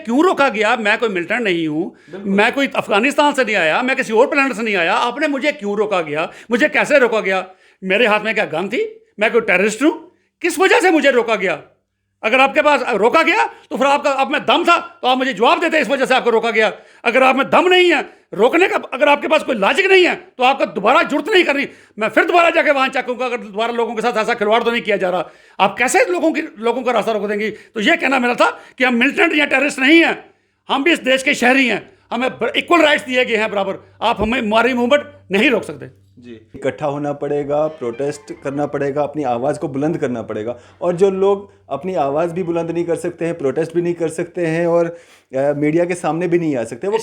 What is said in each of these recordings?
क्यों रोका गया? मैं कोई मिलिटेंट नहीं हूं, मैं कोई अफगानिस्तान से नहीं आया, मैं किसी और प्लेनेट से नहीं आया। आपने मुझे क्यों रोका गया? मुझे कैसे रोका गया? मेरे हाथ में क्या गन थी? मैं कोई टेररिस्ट हूं? किस वजह से मुझे रोका गया? अगर आपके पास रोका गया तो फिर आपका आप में दम था तो आप मुझे जवाब देते इस वजह से आपको रोका गया। अगर आप में दम नहीं है रोकने का, अगर आपके पास कोई लॉजिक नहीं है तो आपका दोबारा जरूरत नहीं करनी। मैं फिर दोबारा जाके वहां चेकूंगा अगर दोबारा लोगों के साथ ऐसा खिलवाड़ तो नहीं किया जा रहा। आप कैसे लोगों का रास्ता रोक देंगे? तो ये कहना मेरा था कि हम मिलिटेंट या टेररिस्ट नहीं है, हम भी इस देश के शहरी हैं, हमें इक्वल राइट्स दिए गए हैं बराबर। आप हमें हमारी मूवमेंट नहीं रोक सकते। जी, इकट्ठा होना पड़ेगा, प्रोटेस्ट करना पड़ेगा, अपनी आवाज़ को बुलंद करना पड़ेगा। और जो लोग अपनी आवाज़ भी बुलंद नहीं कर सकते हैं, प्रोटेस्ट भी नहीं कर सकते हैं और मीडिया के सामने भी नहीं आ सकते, वो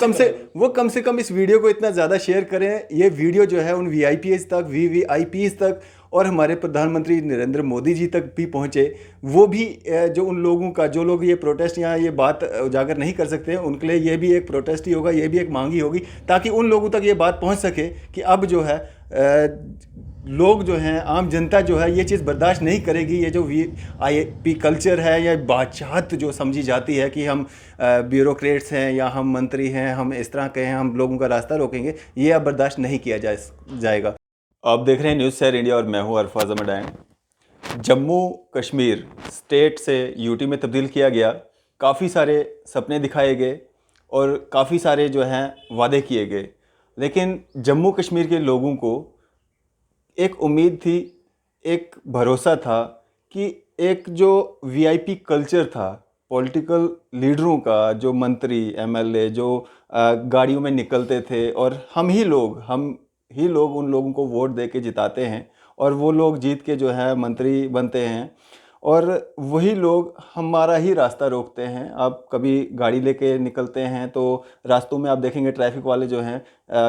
कम से कम इस वीडियो को इतना ज़्यादा शेयर करें। ये वीडियो जो है उन VIPs तक, VVIPs तक और हमारे प्रधानमंत्री नरेंद्र मोदी जी तक भी पहुँचे। वो भी जो उन लोगों का, जो लोग ये प्रोटेस्ट या ये बात उजागर नहीं कर सकते हैं, उनके लिए ये भी एक प्रोटेस्ट ही होगा, ये भी एक मांग ही होगी, ताकि उन लोगों तक ये बात पहुँच सके कि अब जो है लोग जो हैं, आम जनता जो है ये चीज़ बर्दाश्त नहीं करेगी। ये जो VIP कल्चर है या बादशाहत जो समझी जाती है कि हम ब्यूरोक्रेट्स हैं या हम मंत्री हैं, हम इस तरह के हैं, हम लोगों का रास्ता रोकेंगे, ये अब बर्दाश्त नहीं किया जाएगा। आप देख रहे हैं न्यूज़ शहर इंडिया और मैं हूँ अरफाज अहमद आइन। जम्मू कश्मीर स्टेट से UT में तब्दील किया गया, काफ़ी सारे सपने दिखाए गए और काफ़ी सारे जो हैं वादे किए गए, लेकिन जम्मू कश्मीर के लोगों को एक उम्मीद थी, एक भरोसा था कि एक जो VIP कल्चर था पॉलिटिकल लीडरों का, जो मंत्री MLA जो गाड़ियों में निकलते थे और हम ही लोग उन लोगों को वोट दे के जिताते हैं और वो लोग जीत के जो है मंत्री बनते हैं और वही लोग हमारा ही रास्ता रोकते हैं। आप कभी गाड़ी लेके निकलते हैं तो रास्तों में आप देखेंगे ट्रैफिक वाले जो हैं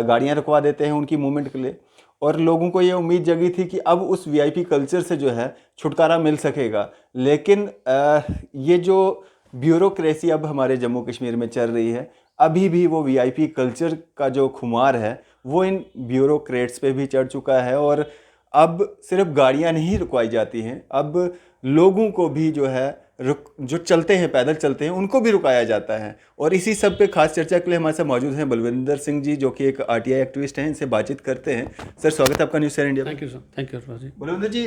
गाड़ियां रुकवा देते हैं उनकी मूवमेंट के लिए। और लोगों को ये उम्मीद जगी थी कि अब उस VIP कल्चर से जो है छुटकारा मिल सकेगा, लेकिन ये जो ब्यूरोक्रेसी अब हमारे जम्मू कश्मीर में चल रही है, अभी भी वो VIP कल्चर का जो खुमार है वो इन ब्यूरोक्रेट्स पे भी चढ़ चुका है और अब सिर्फ गाड़ियां नहीं रुकवाई जाती हैं, अब लोगों को भी जो है जो चलते हैं, पैदल चलते हैं, उनको भी रुकाया जाता है। और इसी सब पे खास चर्चा के लिए हमारे साथ मौजूद हैं बलविंदर सिंह जी, जो कि एक RTI एक्टिविस्ट हैं। इनसे बातचीत करते हैं। सर, स्वागत है आपका न्यूज़ शहर India. Thank you sir, thank you जी। बलविंदर जी,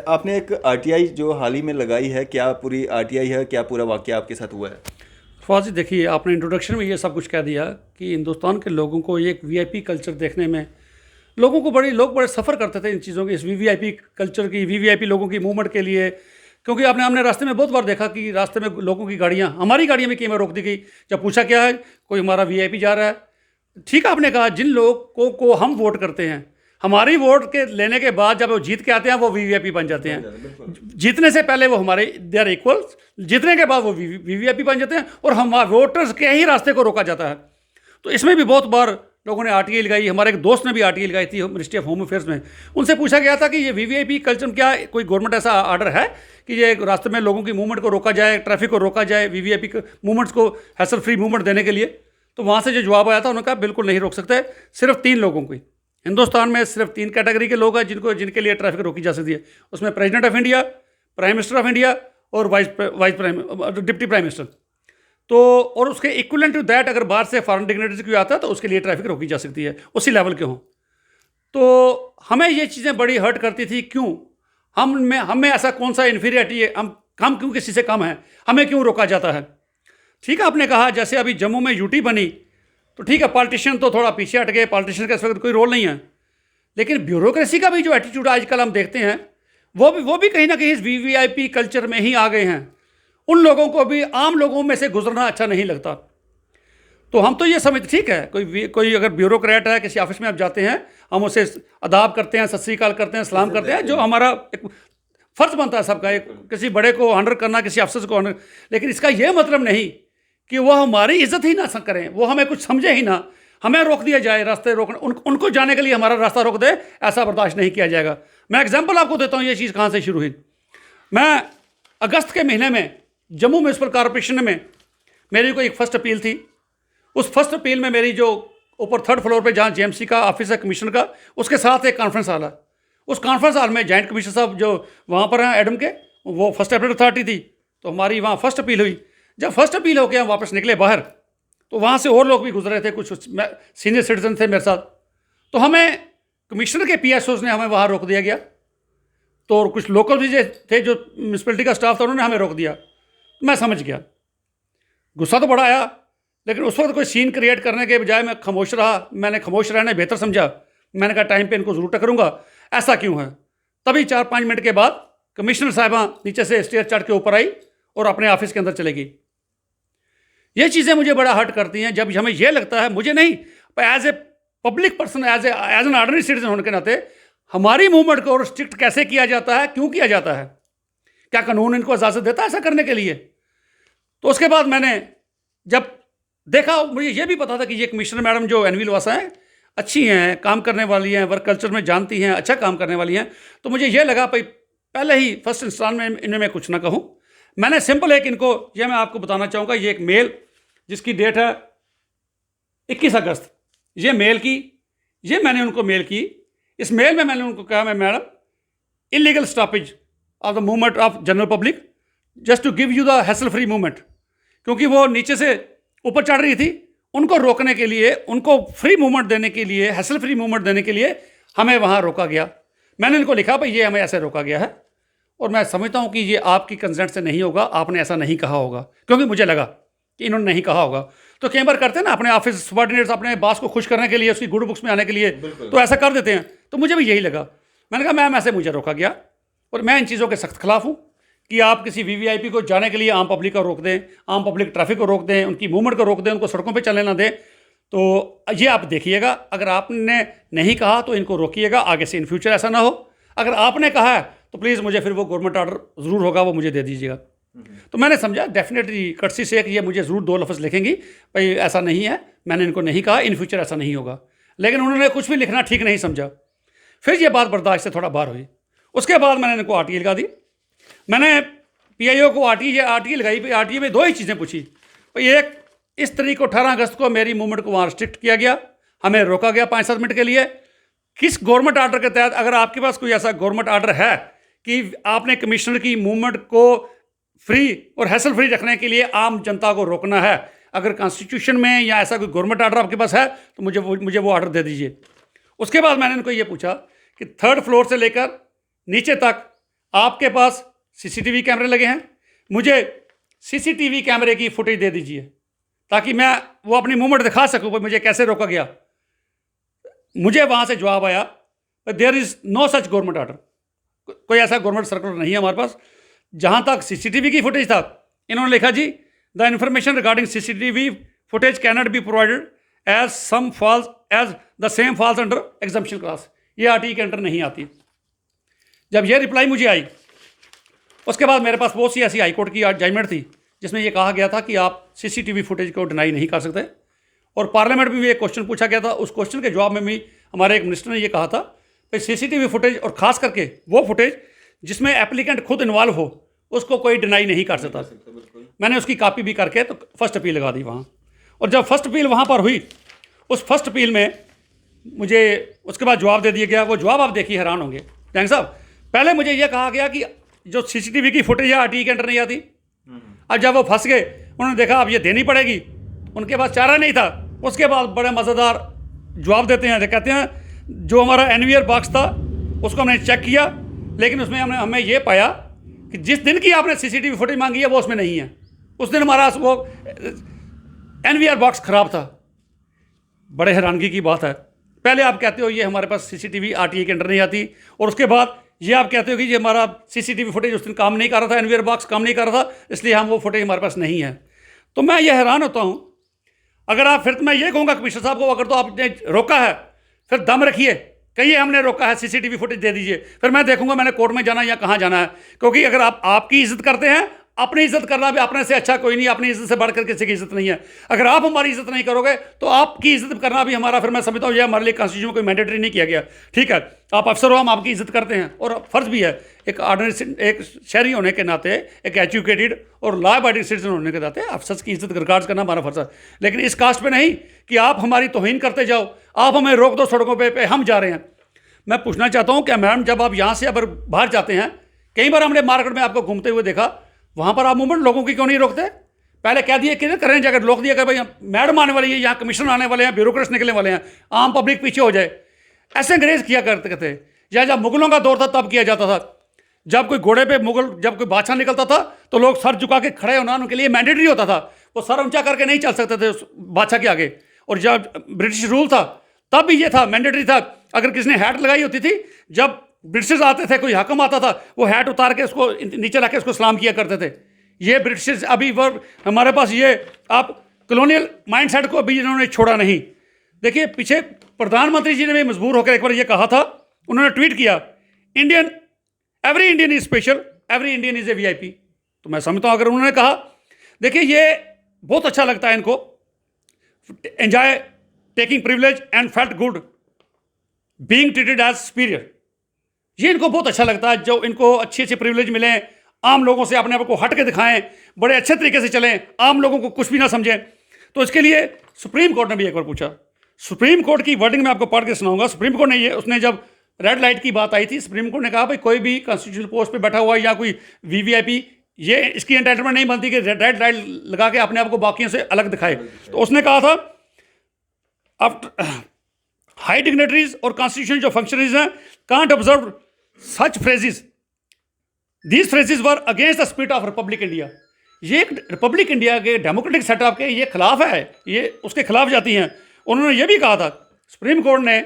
आपने एक RTI जो हाल ही में लगाई है, क्या पूरी RTI है, क्या पूरा वाकया आपके साथ हुआ है? फवाद, देखिए आपने इंट्रोडक्शन में ये सब कुछ कह दिया कि हिंदुस्तान के लोगों को एक VIP कल्चर देखने में लोग बड़े सफ़र करते थे इन चीज़ों की, इस VIP कल्चर की, VVIP लोगों की मूवमेंट के लिए। क्योंकि हमने रास्ते में बहुत बार देखा कि रास्ते में लोगों की गाड़ियाँ, हमारी गाड़ियाँ भी कई बार रोक दी गई। जब पूछा क्या है, कोई हमारा VIP जा रहा है। ठीक है, आपने कहा जिन लोगों को हम वोट करते हैं, हमारी वोट के लेने के बाद जब वो जीत के आते हैं वो VVIP बन जाते हैं। जीतने से पहले वो हमारे दे आर इक्वल, जीतने के बाद वो VVIP बन जाते हैं और हम वोटर्स के ही रास्ते को रोका जाता है। तो इसमें भी बहुत बार लोगों ने RTI लगाई। हमारे एक दोस्त ने भी RTI लगाई थी मिनिस्ट्री ऑफ होम अफेयर्स में। उनसे पूछा गया था कि ये VVIP कल्चर में क्या कोई गवर्नमेंट ऐसा आर्डर है कि ये रास्ते में लोगों की मूवमेंट को रोका जाए, ट्रैफिक को रोका जाए, VVIP मूवमेंट्स को हैसल फ्री मूवमेंट देने के लिए? तो वहाँ से जो जवाब आया था, उन्होंने कहा बिल्कुल नहीं रोक सकते। सिर्फ 3 लोगों को, हिंदुस्तान में सिर्फ 3 कैटेगरी के लोग हैं जिनके लिए ट्रैफिक रोकी जा सकती है। उसमें president of India, prime minister of India और डिप्टी प्राइम मिनिस्टर। तो और उसके इक्विवेलेंट टू दैट अगर बाहर से फॉरेन डिग्नेटरी कोई आता है तो उसके लिए ट्रैफिक रोकी जा सकती है, उसी लेवल के हों। तो हमें ये चीज़ें बड़ी हर्ट करती थी। क्यों हमें ऐसा कौन सा इन्फीरियरिटी है, हम क्यों किसी से कम हैं, हमें क्यों रोका जाता है? ठीक है, आपने कहा जैसे अभी जम्मू में UT बनी तो ठीक है, पॉलिटिशियन तो थोड़ा पीछे हट गए, पॉलिटिशियन का इस वक्त कोई रोल नहीं है। लेकिन ब्यूरोक्रेसी का भी जो एटीट्यूड आजकल हम देखते हैं वो भी कहीं ना कहीं इस VVIP कल्चर में ही आ गए हैं। उन लोगों को भी आम लोगों में से गुजरना अच्छा नहीं लगता। तो हम तो ये समझते, ठीक है, कोई अगर ब्यूरोक्रेट है, किसी ऑफिस में आप जाते हैं, हम उसे अदाब करते हैं, सत श्री अकाल करते हैं, सलाम करते हैं, जो हमारा एक फ़र्ज़ बनता है सबका, एक किसी बड़े को ऑनर करना, किसी अफसर को ऑनर। लेकिन इसका ये मतलब नहीं कि वो हमारी इज्जत ही ना करें, वो हमें कुछ समझे ही ना, हमें रोक दिया जाए, रास्ते रोकना, उनको जाने के लिए हमारा रास्ता रोक दे, ऐसा बर्दाश्त नहीं किया जाएगा। मैं एग्जाम्पल आपको देता हूँ ये चीज़ कहाँ से शुरू हुई। मैं अगस्त के महीने में जम्मू म्यूनसिपल कॉरपोरेशन में मेरी कोई एक फर्स्ट अपील थी। उस फर्स्ट अपील में मेरी जो ऊपर 3rd फ्लोर पे जहाँ JMC का ऑफिस है कमिश्नर का, उसके साथ एक कॉन्फ्रेंस हॉल है। उस कॉन्फ्रेंस हॉल में जॉइंट कमिश्नर साहब जो वहाँ पर हैं एडम के, वो फर्स्ट अपेलेट अथॉरिटी थी, तो हमारी वहाँ फर्स्ट अपील हुई। जब फर्स्ट अपील होकर हम वापस निकले बाहर, तो वहाँ से और लोग भी गुजर रहे थे, कुछ सीनियर सिटीजन थे मेरे साथ। तो हमें कमिश्नर के PSOs ने हमें वहाँ रोक दिया गया। तो और कुछ लोकल भी थे जो म्यूनसिपैलिटी का स्टाफ था, उन्होंने हमें रोक दिया। मैं समझ गया, गुस्सा तो बड़ा आया, लेकिन उस वक्त कोई सीन क्रिएट करने के बजाय मैं खामोश रहा। मैंने खामोश रहना बेहतर समझा। मैंने कहा टाइम पे इनको ज़रूर टकरूंगा, ऐसा क्यों है। तभी 4-5 मिनट के बाद कमिश्नर साहिबा नीचे से स्टेयर चढ़ के ऊपर आई और अपने ऑफिस के अंदर चले गई। ये चीज़ें मुझे बड़ा हर्ट करती हैं जब हमें ये लगता है, मुझे नहीं, पर as a public person, as an ordinary citizen होने के नाते, हमारी मूवमेंट को रिस्ट्रिक्ट कैसे किया जाता है, क्यों किया जाता है, क्या कानून इनको इजाज़त देता है ऐसा करने के लिए। तो उसके बाद मैंने जब देखा, मुझे ये भी पता था कि ये कमिश्नर मैडम जो एनवी लवासा हैं अच्छी हैं, काम करने वाली हैं, वर्क कल्चर में जानती हैं, अच्छा काम करने वाली हैं। तो मुझे ये लगा भाई पहले ही फर्स्ट इंस्टान में इन्हें मैं कुछ ना कहूँ। मैंने सिंपल एक इनको, ये मैं आपको बताना चाहूँगा, ये एक मेल जिसकी डेट है 21 अगस्त, ये मेल की, ये मैंने उनको मेल की। इस मेल में मैंने उनको कहा, मैं madam, illegal stoppage of the movement of general public just to give you the hassle free movement, क्योंकि वो नीचे से ऊपर चढ़ रही थी, उनको रोकने के लिए, उनको फ्री मूवमेंट देने के लिए, हैसल फ्री मूवमेंट देने के लिए हमें वहाँ रोका गया। मैंने इनको लिखा भाई ये हमें ऐसे रोका गया है, और मैं समझता हूँ कि ये आपकी कंसेंट से नहीं होगा, आपने ऐसा नहीं कहा होगा, क्योंकि मुझे लगा कि इन्होंने नहीं कहा होगा। तो कई बार करते हैं ना अपने ऑफिस सबॉर्डिनेट्स, अपने बॉस को खुश करने के लिए, उसकी गुड बुक्स में आने के लिए, तो ऐसा कर देते हैं। तो मुझे भी यही लगा। मैंने कहा मैम ऐसे मुझे रोका गया, और मैं इन चीज़ों के सख्त खिलाफ हूँ कि आप किसी VVIP को जाने के लिए आम पब्लिक को रोक दें, आम पब्लिक ट्रैफिक को रोक दें, उनकी मूवमेंट को रोक दें, उनको सड़कों पे चलने ना दें। तो ये आप देखिएगा, अगर आपने नहीं कहा तो इनको रोकिएगा, आगे से इन फ्यूचर ऐसा ना हो। अगर आपने कहा है तो प्लीज़ मुझे फिर वो गवर्नमेंट ऑर्डर ज़रूर होगा, वो मुझे दे दीजिएगा। तो मैंने समझा डेफिनेटली कर्सी से कि ये मुझे ज़रूर 2 लफ्ज़ लिखेंगी, भाई ऐसा नहीं है, मैंने इनको नहीं कहा, इन फ्यूचर ऐसा नहीं होगा। लेकिन उन्होंने कुछ भी लिखना ठीक नहीं समझा। फिर ये बात बर्दाश्त से थोड़ा बाहर हुई। उसके बाद मैंने इनको RTA लगा दी। मैंने PIO को RTA लगाई। RTA में 2 ही चीज़ें पूछी। भाई एक, इस तारीख को 18 अगस्त को मेरी मूवमेंट को वहाँ रिस्ट्रिक्ट किया गया, हमें रोका गया 5-7 मिनट के लिए। किस गवर्नमेंट ऑर्डर के तहत, अगर आपके पास कोई ऐसा गवर्नमेंट ऑर्डर है कि आपने कमिश्नर की मूवमेंट को फ्री और हैसल फ्री रखने के लिए आम जनता को रोकना है, अगर कॉन्स्टिट्यूशन में या ऐसा कोई गवर्नमेंट ऑर्डर आपके पास है तो मुझे वो ऑर्डर दे दीजिए। उसके बाद मैंने इनको ये पूछा कि 3rd फ्लोर से लेकर नीचे तक आपके पास CCTV कैमरे लगे हैं, मुझे CCTV कैमरे की फुटेज दे दीजिए ताकि मैं वो अपनी मूवमेंट दिखा सकूँ मुझे कैसे रोका गया। मुझे वहाँ से जवाब आया there is no such government order, कोई ऐसा गवर्नमेंट सर्कुलर नहीं है हमारे पास। जहाँ तक CCTV की फुटेज था, इन्होंने लिखा जी the information regarding CCTV footage can not be provided as the same falls under exemption class. ये RTA के अंडर नहीं आती। जब ये रिप्लाई मुझे आई, उसके बाद मेरे पास बहुत सी ऐसी हाईकोर्ट की जजमेंट थी जिसमें यह कहा गया था कि आप CCTV फुटेज को डिनाई नहीं कर सकते। और पार्लियामेंट में भी एक क्वेश्चन पूछा गया था, उस क्वेश्चन के जवाब में भी हमारे एक मिनिस्टर ने ये कहा था कि CCTV फुटेज, और ख़ास करके वो फुटेज जिसमें एप्लीकेंट खुद इन्वॉल्व हो, उसको कोई डिनाई नहीं कर सकता। मैंने उसकी कॉपी भी करके तो फर्स्ट अपील लगा दी वहाँ। और जब फर्स्ट अपील वहाँ पर हुई, उस फर्स्ट अपील में मुझे उसके बाद जवाब दे दिया गया। वो जवाब आप देखिए, हैरान होंगे जैन साहब। पहले मुझे यह कहा गया कि जो CCTV की फुटेज है RTA के अंडर नहीं आती। अब जब वो फंस गए, उन्होंने देखा अब ये देनी पड़ेगी, उनके पास चारा नहीं था। उसके बाद बड़े मज़ेदार जवाब देते हैं, कहते हैं जो हमारा NVR बॉक्स था उसको हमने चेक किया, लेकिन उसमें हमें ये पाया कि जिस दिन की आपने CCTV फुटेज मांगी है वो उसमें नहीं है। उस दिन हमारा वो NVR बॉक्स ख़राब था। बड़े हैरानगी की बात है, पहले आप कहते हो ये हमारे पास CCTV RTA के अंडर नहीं आती, और उसके बाद ये आप कहते हो कि ये हमारा CCTV फुटेज उस दिन काम नहीं कर रहा था, NVR बॉक्स काम नहीं कर रहा था, इसलिए हम वो फुटेज हमारे पास नहीं है। तो मैं ये हैरान होता हूँ। अगर आप, फिर मैं ये कहूँगा कमिश्नर साहब को, अगर तो आपने रोका है फिर दम रखिए, कहिए हमने रोका है, CCTV फुटेज दे दीजिए, फिर मैं देखूंगा मैंने कोर्ट में जाना है या कहाँ जाना है। क्योंकि अगर आप आपकी इज्जत करते हैं, अपनी इज्जत करना भी अपने से अच्छा कोई नहीं, अपनी इज्जत से बढ़कर किसी की इज्जत नहीं है। अगर आप हमारी इज्जत नहीं करोगे तो आपकी इज्जत करना भी हमारा, फिर मैं समझता हूँ ये हमारे लिए कॉन्स्टिट्यूशन में कोई मैंडेटरी नहीं किया गया। ठीक है, आप अफसर हो, हम आपकी इज्जत करते हैं, और फ़र्ज़ भी है एक ऑर्डिनरी, एक शहरी होने के नाते, एक एजुकेटेड और लॉ अबाइडिंग सिटीजन होने के नाते अफसर की इज्जत रिगार्ड करना हमारा फ़र्ज़ है। लेकिन इस कास्ट पे नहीं कि आप हमारी तौहीन करते जाओ, आप हमें रोक दो सड़कों पे हम जा रहे हैं। मैं पूछना चाहता हूँ क्या मैडम, जब आप यहाँ से अगर बाहर जाते हैं, कई बार हमने मार्केट में आपको घूमते हुए देखा, वहाँ पर आप मूवमेंट लोगों की क्यों नहीं रोकते? पहले कह दिए कि करें अगर लोग दिया कर भाई मैडम आने वाली है, यहाँ कमिश्नर आने वाले हैं, ब्यूरोक्रेट्स निकलने वाले हैं, आम पब्लिक पीछे हो जाए। ऐसे अंग्रेज किया करते थे। या जब मुगलों का दौर था तब किया जाता था। जब कोई घोड़े पे मुगल, जब कोई बादशाह निकलता था तो लोग सर झुका के खड़े होना उनके लिए मैंडेटरी होता था। वो सर ऊंचा करके नहीं चल सकते थे उस बादशाह के आगे। और जब ब्रिटिश रूल था तब भी ये था, मैंडेटरी था। अगर किसी ने हैट लगाई होती थी, जब ब्रिटिश आते थे, कोई हकम आता था, वो हैट उतार के उसको नीचे रख के उसको सलाम किया करते थे। ये ब्रिटिश अभी वर्ब हमारे पास, ये आप कॉलोनियल माइंडसेट को अभी इन्होंने छोड़ा नहीं। देखिए पीछे प्रधानमंत्री जी ने भी मजबूर होकर एक बार ये कहा था, उन्होंने ट्वीट किया, Indian every Indian is special, every Indian is a VIP. तो मैं समझता हूँ अगर उन्होंने कहा, देखिए ये बहुत अच्छा लगता है इनको, enjoy taking privilege and felt good being treated as superior. ये इनको बहुत अच्छा लगता है, जो इनको अच्छे अच्छे प्रिविलेज मिले, आम लोगों से अपने आप को हट के दिखाएं, बड़े अच्छे तरीके से चलें, आम लोगों को कुछ भी ना समझें। तो इसके लिए सुप्रीम कोर्ट ने भी एक बार पूछा। सुप्रीम कोर्ट की वर्डिंग में आपको पढ़ के सुनाऊंगा। सुप्रीम कोर्ट ने ये, उसने जब रेड लाइट की बात आई थी, सुप्रीम कोर्ट ने कहा भाई कोई भी कॉन्स्टिट्यूशनल पोस्ट पे बैठा हुआ है या कोई वीवीआईपी, ये इसकी एंटाइटलमेंट नहीं बनती कि रेड लाइट लगा के अपने आप को बाकियों से अलग दिखाए। तो उसने कहा था, आफ्टर हाई डिग्नेटरीज और कॉन्स्टिट्यूशन जो फंक्शनरीज हैं can't observe such phrases, these phrases were against the spirit of Republic India. ये एक रिपब्लिक इंडिया के डेमोक्रेटिक सेटअप के ये खिलाफ है, ये उसके खिलाफ जाती हैं। उन्होंने ये भी कहा था, सुप्रीम कोर्ट ने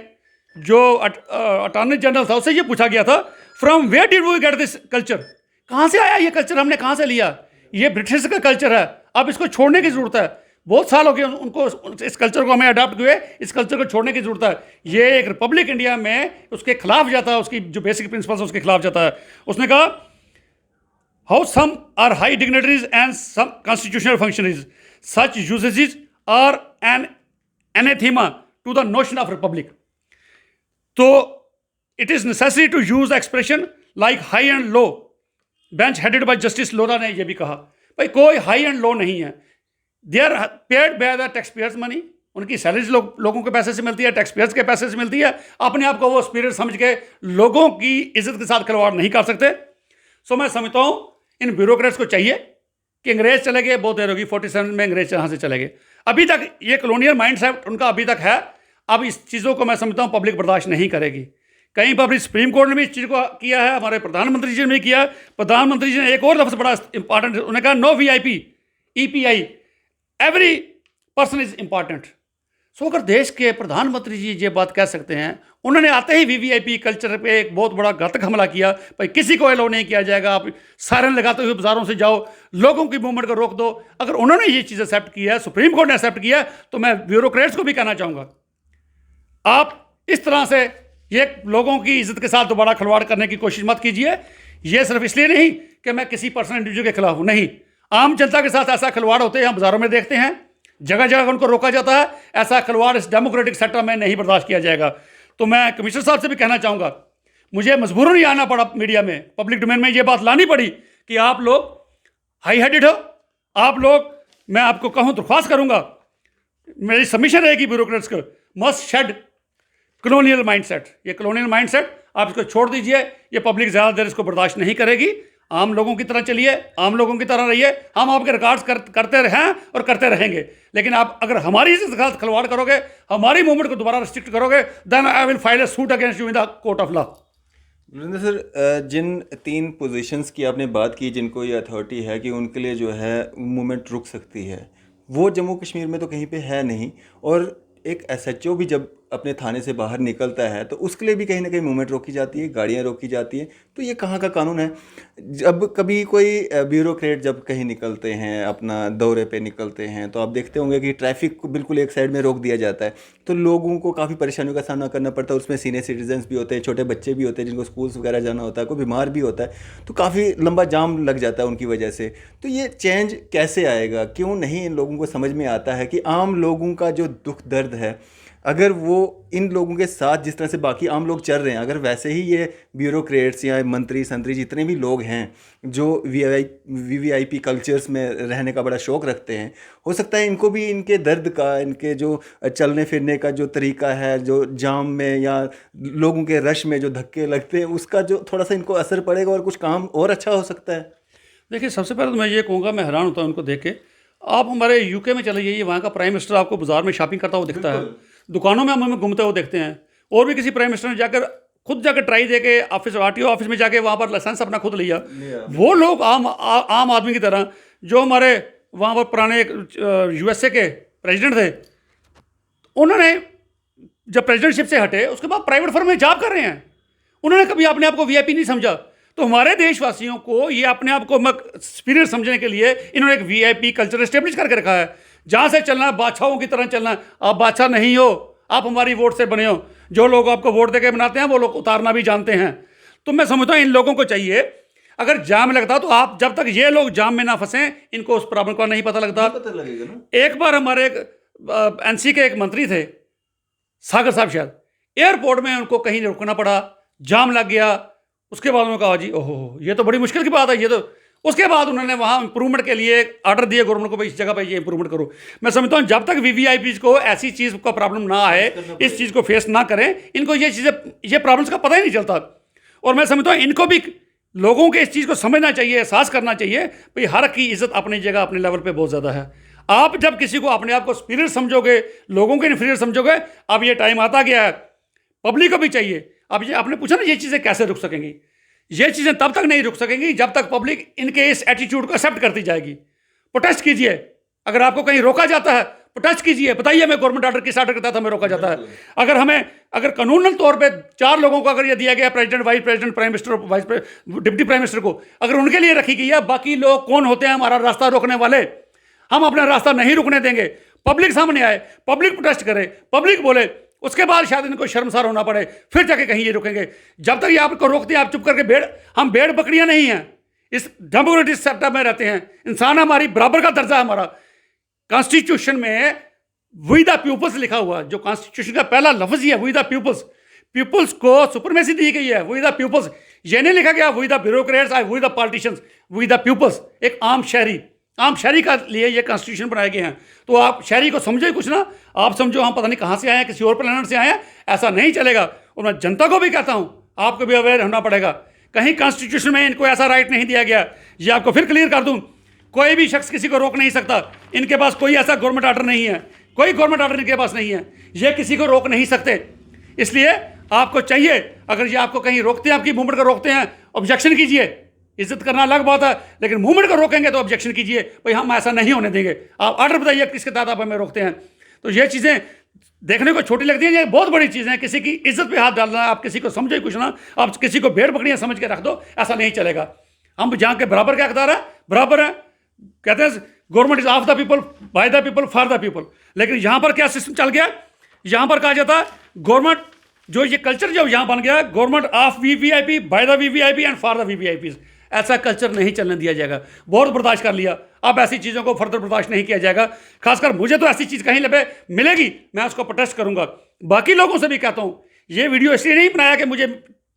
जो अटॉर्नी जनरल था उससे ये पूछा गया था, from where did we get this culture, कहाँ से आया ये कल्चर, हमने कहाँ से लिया, ये ब्रिटिश का कल्चर है, अब इसको छोड़ने की ज़रूरत है। बहुत साल हो गए उनको, इस कल्चर को हमें अडाप्ट हुए, इस कल्चर को छोड़ने की ज़रूरत है। ये एक रिपब्लिक इंडिया में उसके खिलाफ जाता है, उसकी जो बेसिक प्रिंसिपल्स है उसके खिलाफ जाता है। उसने कहा, how some are high dignitaries and some constitutional functionaries, such usages are an anathema to the notion of republic. तो it is necessary to use expression like high and low bench headed by justice लोरा ने यह भी कहा, भाई कोई high and लो नहीं है, they are paid by the tax payers money, उनकी सैलरीज लोगों के पैसे से मिलती है, टैक्स पेयर्स के पैसे से मिलती है। अपने आप को वो स्पिरिट समझ के लोगों की इज्जत के साथ खिलवाड़ नहीं कर सकते। सो मैं समझता हूँ इन ब्यूरोक्रेट्स को चाहिए कि अंग्रेज चले गए, बहुत देर होगी, 47 में अंग्रेज यहाँ से चले गए, अभी तक ये कॉलोनियल माइंडसेट उनका अभी तक है। अब इस चीज़ों को मैं समझता हूँ पब्लिक बर्दाश्त नहीं करेगी। कहीं पर भी सुप्रीम कोर्ट ने भी इस चीज़ को किया है, हमारे प्रधानमंत्री जी ने भी किया है। प्रधानमंत्री जी ने एक और लफ्ज़ बड़ा इंपॉर्टेंट, उन्होंने कहा no VIP EPI, every person is important. So अगर देश के प्रधानमंत्री जी ये बात कह सकते हैं, उन्होंने आते ही वीवीआईपी कल्चर पे एक बहुत बड़ा घातक हमला किया, भाई किसी को अलाउ नहीं किया जाएगा, आप सायरन लगाते हुए बाजारों से जाओ, लोगों की मूवमेंट को रोक दो। अगर उन्होंने ये चीज़ एक्सेप्ट किया है, सुप्रीम कोर्ट ने एक्सेप्ट किया है, तो मैं ब्यूरोक्रेट्स को भी कहना चाहूँगा, आप इस तरह से ये लोगों की इज्जत के साथ दोबारा खिलवाड़ करने की कोशिश मत कीजिए। ये सिर्फ इसलिए नहीं कि मैं किसी पर्सनल इंडिविजुअल के खिलाफ हूँ, नहीं, आम जनता के साथ ऐसा खिलवाड़ होते हैं, हम बाजारों में देखते हैं, जगह जगह उनको रोका जाता है। ऐसा खिलवाड़ इस डेमोक्रेटिक सेटअप में नहीं बर्दाश्त किया जाएगा। तो मैं कमिश्नर साहब से भी कहना चाहूँगा, मुझे मजबूरन ही आना पड़ा मीडिया में, पब्लिक डोमेन में ये बात लानी पड़ी कि आप लोग हाई हेडेड हो, आप लोग, मैं आपको कहूँ दरख्वास्त करूँगा, मेरी सबमिशन रहेगी ब्यूरोक्रेट्स को, मस्ट शेड कॉलोनियल माइंडसेट। ये कॉलोनियल माइंडसेट आप इसको छोड़ दीजिए, ये पब्लिक ज़्यादा देर इसको बर्दाश्त नहीं करेगी। आम लोगों की तरह चलिए, आम लोगों की तरह रहिए, हम आपके रिकॉर्ड्स करते रहें और करते रहेंगे, लेकिन आप अगर हमारी इज्जत के साथ खिलवाड़ करोगे, हमारी मूवमेंट को दोबारा रिस्ट्रिक्ट करोगे, then I will file a suit against you in the court of law. Narendra sir, जिन 3 पोजीशंस की आपने बात की जिनको ये अथॉरिटी है कि उनके लिए जो है मूवमेंट रुक सकती है, वो जम्मू कश्मीर में तो कहीं पे है नहीं। और एक एसएचओ भी जब अपने थाने से बाहर निकलता है तो उसके लिए भी कहीं ना कहीं मूवमेंट रोकी जाती है, गाड़ियाँ रोकी जाती हैं। तो ये कहाँ का कानून है? जब कभी कोई ब्यूरोक्रेट जब कहीं निकलते हैं, अपना दौरे पे निकलते हैं, तो आप देखते होंगे कि ट्रैफिक को बिल्कुल एक साइड में रोक दिया जाता है, तो लोगों को काफ़ी परेशानियों का सामना करना पड़ता है। उसमें सीनियर सिटीजन्स भी होते हैं, छोटे बच्चे भी होते हैं जिनको स्कूल्स वगैरह जाना होता है, कोई बीमार भी होता है, तो काफ़ी लंबा जाम लग जाता है उनकी वजह से। तो ये चेंज कैसे आएगा? क्यों नहीं इन लोगों को समझ में आता है कि आम लोगों का जो दुख दर्द है, अगर वो इन लोगों के साथ जिस तरह से बाकी आम लोग चल रहे हैं, अगर वैसे ही ये ब्यूरोक्रेट्स या मंत्री संतरी जितने भी लोग हैं जो वीवीआईपी कल्चर्स में रहने का बड़ा शौक़ रखते हैं, हो सकता है इनको भी इनके दर्द का, इनके जो चलने फिरने का जो तरीका है, जो जाम में या लोगों के रश में जो धक्के लगते हैं, उसका जो थोड़ा सा इनको असर पड़ेगा और कुछ काम और अच्छा हो सकता है। देखिए, सबसे पहले तो मैं ये कहूँगा, मैं हैरान होता हूँ उनको देख के, आप हमारे यूके में चले जाइए, वहाँ का प्राइम मिनिस्टर आपको बाजार में शॉपिंग करता हुआ दिखता है, दुकानों में हम हमें घूमते हुए देखते हैं। और भी किसी प्राइम मिनिस्टर ने जाकर खुद जाकर ट्राई दे के ऑफिस आरटीओ ऑफिस में जाके वहाँ पर लाइसेंस अपना खुद लिया। वो लोग आम आदमी की तरह, जो हमारे वहाँ पर पुराने यूएसए के प्रेसिडेंट थे, उन्होंने जब प्रेसिडेंटशिप से हटे उसके बाद प्राइवेट फर्म में जॉब कर रहे हैं। उन्होंने कभी अपने आप को वीआईपी नहीं समझा। तो हमारे देशवासियों को ये अपने आप को सुपीरियर समझने के लिए इन्होंने एक वीआईपी कल्चर एस्टेब्लिश करके रखा है, जहाँ से चलना है बादशाहों की तरह चलना है। आप बादशाह नहीं हो, आप हमारी वोट से बने हो। जो लोग आपको वोट देके बनाते हैं वो लोग उतारना भी जानते हैं। तो मैं समझता हूँ इन लोगों को चाहिए, अगर जाम लगता तो आप, जब तक ये लोग जाम में ना फंसे, इनको उस प्रॉब्लम का नहीं पता लगता। लगेगा ना। एक बार हमारे एक एनसी के एक मंत्री थे, सागर साहब, शायद एयरपोर्ट में उनको कहीं रुकना पड़ा, जाम लग गया। उसके बाद उन्होंने कहा जी ओहो ये तो बड़ी मुश्किल की बात है ये तो। उसके बाद उन्होंने वहाँ इंप्रूवमेंट के लिए ऑर्डर दिए गवर्नमेंट को, भाई इस जगह पर ये इंप्रूवमेंट करो। मैं समझता हूँ जब तक वीवीआईपीज को ऐसी चीज़ का प्रॉब्लम ना आए, इस चीज़ को फेस ना करें, इनको ये चीज़ें, ये प्रॉब्लम्स का पता ही नहीं चलता। और मैं समझता हूँ इनको भी, लोगों के इस चीज़ को समझना चाहिए, एहसास करना चाहिए, भाई हर की इज्जत अपनी जगह अपने लेवल पे बहुत ज़्यादा है। आप जब किसी को अपने आप को सुपीरियर समझोगे, लोगों को इन्फीरियर समझोगे, अब ये टाइम आता गया है। पब्लिक को भी चाहिए। अब ये आपने पूछा ना ये चीज़ें कैसे रुक सकेंगी, ये चीज़ें तब तक नहीं रुक सकेंगी जब तक पब्लिक इनके इस एटीट्यूड को एक्सेप्ट करती जाएगी। प्रोटेस्ट कीजिए, अगर आपको कहीं रोका जाता है प्रोटेस्ट कीजिए, बताइए मैं गवर्नमेंट ऑर्डर किस ऑर्डर के तहत हमें रोका जाता है। अगर कानूनन तौर पे 4 लोगों को अगर ये दिया गया, president, vice president, prime minister, deputy prime minister को, अगर उनके लिए रखी गई है, बाकी लोग कौन होते हैं हमारा रास्ता रोकने वाले? हम अपना रास्ता नहीं रुकने देंगे। पब्लिक सामने आए, पब्लिक प्रोटेस्ट करे, पब्लिक बोले, उसके बाद शायद इनको शर्मसार होना पड़े, फिर जाके कहीं ये रुकेंगे। जब तक ये आपको रोकते हैं आप चुप करके हम भेड़ बकरियां नहीं हैं, इस डेमोक्रेटिक सेटअप में रहते हैं। इंसान हमारी बराबर का दर्जा है हमारा। कॉन्स्टिट्यूशन में वी द पीपल्स लिखा हुआ, जो कॉन्स्टिट्यूशन का पहला लफ्ज ही है वी द पीपल्स। पीपल्स को सुपरमेसी दी गई है, वी द पीपल्स। ये नहीं लिखा गया we the bureaucrats, we the politicians, we the peoples. एक आम शहरी का लिए ये कॉन्स्टिट्यूशन बनाए गए हैं। तो आप शहरी को समझो ही कुछ ना, आप समझो हम पता नहीं कहाँ से आए हैं, किसी और प्लेनेट से आए हैं, ऐसा नहीं चलेगा। और मैं जनता को भी कहता हूँ आपको भी अवेयर होना पड़ेगा। कहीं कॉन्स्टिट्यूशन में इनको ऐसा राइट नहीं दिया गया। ये आपको फिर क्लियर कर दूँ, कोई भी शख्स किसी को रोक नहीं सकता। इनके पास कोई ऐसा गवर्नमेंट ऑर्डर नहीं है, कोई गवर्नमेंट ऑर्डर इनके पास नहीं है, ये किसी को रोक नहीं सकते। इसलिए आपको चाहिए, अगर ये आपको कहीं रोकते हैं, आपकी मूवमेंट को रोकते हैं, ऑब्जेक्शन कीजिए। इज्जत करना अलग बात है, लेकिन मूवमेंट को रोकेंगे तो ऑब्जेक्शन कीजिए, भाई हम ऐसा नहीं होने देंगे। आप ऑर्डर बताइए किसके तहत आप हमें रोकते हैं। तो ये चीज़ें देखने को छोटी लगती हैं, ये बहुत बड़ी चीज़ें हैं। किसी की इज्जत पे हाथ डालना, आप किसी को समझो ही कुछ ना, आप किसी को भेड़ बकरियां समझ के रख दो, ऐसा नहीं चलेगा। हम जहाँ के बराबर का हकदार है, बराबर है। कहते हैं government is of the people, by the people, for the people. लेकिन यहाँ पर क्या सिस्टम चल गया, यहाँ पर कहा जाता है गवर्नमेंट, जो ये कल्चर जो यहाँ बन गया, government of VVIP, by the VVIP and for the VVIP. ऐसा कल्चर नहीं चलने दिया जाएगा। बहुत बर्दाश्त कर लिया, अब ऐसी चीज़ों को फर्दर बर्दाश्त नहीं किया जाएगा। खासकर मुझे तो ऐसी चीज़ कहीं मिलेगी मैं उसको प्रोटेस्ट करूंगा। बाकी लोगों से भी कहता हूँ, ये वीडियो इसलिए नहीं बनाया कि मुझे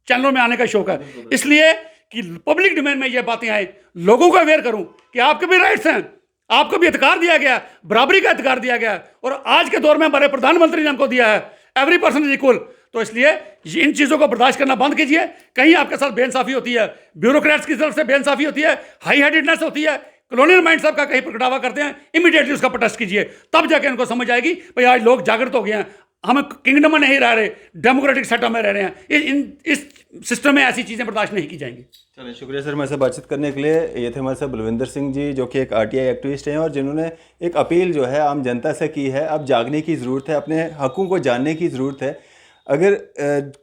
चैनलों में आने का शौक है, इसलिए कि पब्लिक डोमेन में ये बातें आए, लोगों को अवेयर करूं कि आपके भी राइट्स हैं, आपको भी अधिकार दिया गया, बराबरी का अधिकार दिया गया। और आज के दौर में हमारे प्रधानमंत्री ने हमको दिया है, एवरी पर्सन इज इक्वल। तो इसलिए इन चीज़ों को बर्दाश्त करना बंद कीजिए। कहीं आपके साथ बेइंसाफी होती है, ब्यूरोक्रेट्स की तरफ से बेइंसाफी होती है, हाई हेडेडनेस होती है, कॉलोनियल माइंड साहब का कहीं प्रगटावा करते हैं, इमीडिएटली उसका प्रोटेस्ट कीजिए। तब जाके उनको समझ आएगी भाई आज लोग जागृत हो गए हैं, हम किंगडम में नहीं रह रहे, डेमोक्रेटिक सेटअप में रह रहे हैं। इस सिस्टम में ऐसी चीज़ें बर्दाश्त नहीं की जाएंगी। चलिए, शुक्रिया सर हमारे साथ बातचीत करने के लिए। ये थे हमारे साथ बलविंदर सिंह जी, जो कि एक आरटीआई एक्टिविस्ट हैं और जिन्होंने एक अपील जो है आम जनता से की है। अब जागने की ज़रूरत है, अपने हकों को जानने की ज़रूरत है। अगर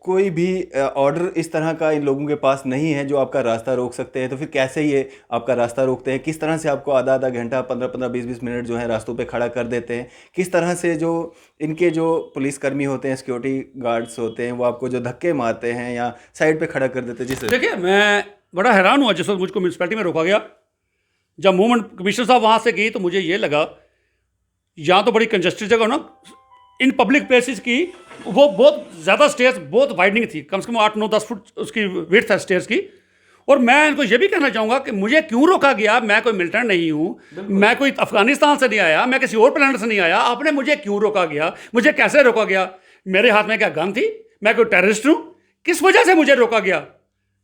कोई भी ऑर्डर इस तरह का इन लोगों के पास नहीं है जो आपका रास्ता रोक सकते हैं, तो फिर कैसे ये आपका रास्ता रोकते हैं? किस तरह से आपको आधा आधा घंटा, 15-15, 20-20 मिनट जो है रास्तों पे खड़ा कर देते हैं? किस तरह से जो इनके जो पुलिसकर्मी होते हैं, सिक्योरिटी गार्ड्स होते हैं, वो आपको जो धक्के मारते हैं या साइड पे खड़ा कर देते हैं? जी सर। देखिए, मैं बड़ा हैरान हुआ जिस वक्त मुझको म्यूनसिपैलिटी में रोका गया। जब मूवमेंट कमिश्नर साहब वहाँ से गई तो मुझे ये लगा यहाँ तो बड़ी कंजस्टेड जगह ना, इन पब्लिक प्लेसेस की वो बहुत ज़्यादा स्टेयर्स बहुत वाइडनिंग थी, कम से कम 8-9-10 फुट उसकी विड्थ है स्टेयर्स की। और मैं इनको ये भी कहना चाहूँगा कि मुझे क्यों रोका गया, मैं कोई मिलिटेंट नहीं हूँ, मैं कोई अफगानिस्तान से नहीं आया, मैं किसी और प्लेनेट से नहीं आया। आपने मुझे क्यों रोका गया, मुझे कैसे रोका गया? मेरे हाथ में क्या गन थी? मैं कोई टेररिस्ट हूँ? किस वजह से मुझे रोका गया?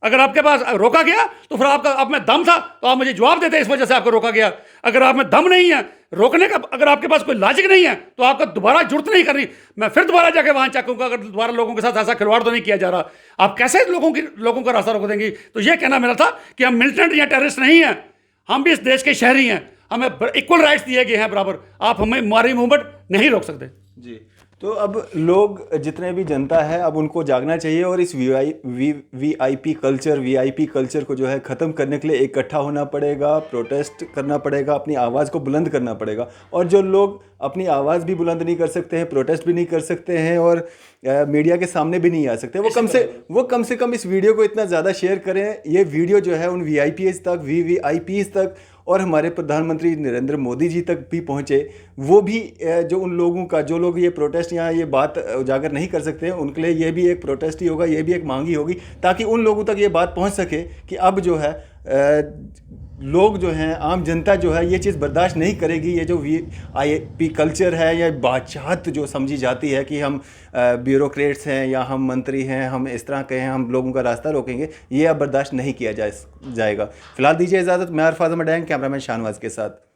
अगर आपके पास रोका गया तो फिर आपका आप में दम था तो आप मुझे जवाब देते, इस वजह से आपको रोका गया। अगर आप में दम नहीं है रोकने का, अगर आपके पास कोई लॉजिक नहीं है तो आपका दोबारा जरूरत नहीं करनी, मैं फिर दोबारा जाके वहां चेकूंगा अगर दोबारा लोगों के साथ ऐसा खिलवाड़ तो नहीं किया जा रहा। आप कैसे लोगों का रास्ता रोक देंगे? तो ये कहना मेरा था कि हम मिलिटेंट या टेररिस्ट नहीं है, हम भी इस देश के शहरी हैं, हमें इक्वल राइट्स दिए गए हैं बराबर। आप हमें हमारी मूवमेंट नहीं रोक सकते। जी, तो अब लोग जितने भी जनता है अब उनको जागना चाहिए और इस वीआईपी कल्चर को जो है ख़त्म करने के लिए इकट्ठा होना पड़ेगा, प्रोटेस्ट करना पड़ेगा, अपनी आवाज़ को बुलंद करना पड़ेगा। और जो लोग अपनी आवाज़ भी बुलंद नहीं कर सकते हैं, प्रोटेस्ट भी नहीं कर सकते हैं और मीडिया के सामने भी नहीं आ सकते, वो कम से कम इस वीडियो को इतना ज़्यादा शेयर करें। ये वीडियो जो है उन वीआईपीज़ तक, वीवीआईपीज़ तक और हमारे प्रधानमंत्री नरेंद्र मोदी जी तक भी पहुंचे। वो भी जो उन लोगों का, जो लोग ये प्रोटेस्ट या ये बात उजागर नहीं कर सकते हैं, उनके लिए ये भी एक प्रोटेस्ट ही होगा, ये भी एक मांग ही होगी, ताकि उन लोगों तक ये बात पहुंच सके कि अब जो है लोग जो हैं, आम जनता जो है ये चीज़ बर्दाश्त नहीं करेगी। ये जो वीआईपी कल्चर है या बादशाहत जो समझी जाती है कि हम ब्यूरोक्रेट्स हैं या हम मंत्री हैं, हम इस तरह के हैं, हम लोगों का रास्ता रोकेंगे, ये अब बर्दाश्त नहीं किया जाएगा। फिलहाल दीजिए इजाज़त। मैं अरफाज अहमद, कैमरामैन शाहनवाज के साथ।